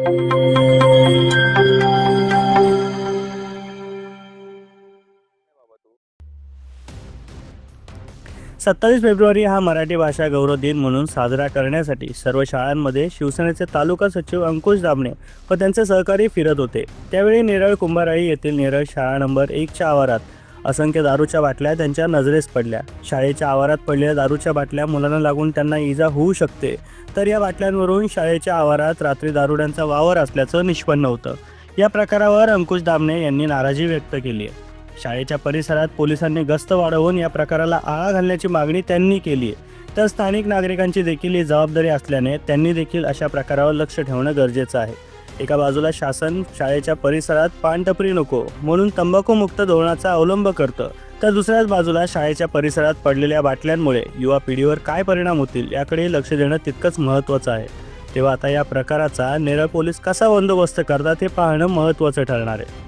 27 February हा मराठी भाषा गौरव दिन म्हणून साजरा करण्यासाठी सर्व शाळांमध्ये शिवसेनेचे तालुका सचिव अंकुश दामणे व त्यांचे सहकारी फिरत होते। त्यावेळी नेरळ कुंभाराळी येथील नेरळ शाळा नंबर 1च्या आवारात असंख्य दारूच्या बाटल्या त्यांच्या नजरेस पडल्या। शाळेच्या आवारात पडलेल्या दारूच्या बाटल्या मुलांना लागून त्यांना इजा होऊ शकते, तर या बाटल्यांवरून शाळेच्या आवारात रात्री दारुड्यांचा वावर असल्याचं निष्पन्न होतं। या प्रकारावर अंकुश दामणे यांनी नाराजी व्यक्त केली आहे। शाळेच्या परिसरात पोलिसांनी गस्त वाढवून या प्रकाराला आळा घालण्याची मागणी त्यांनी केली आहे। तर स्थानिक नागरिकांची देखील ही जबाबदारी असल्याने त्यांनी देखील अशा प्रकारावर लक्ष ठेवणं गरजेचं आहे। एका बाजूला शासन शाळेच्या परिसरात पानटपरी नको म्हणून तंबाखूमुक्त धोरणाचा अवलंब करतं, तर दुसऱ्याच बाजूला शाळेच्या परिसरात पडलेल्या बाटल्यांमुळे युवा पिढीवर काय परिणाम होतील याकडे लक्ष देणं तितकंच महत्त्वाचं आहे। तेव्हा आता या प्रकाराचा नेरळ पोलीस कसा बंदोबस्त करतात हे पाहणं महत्त्वाचं ठरणार आहे।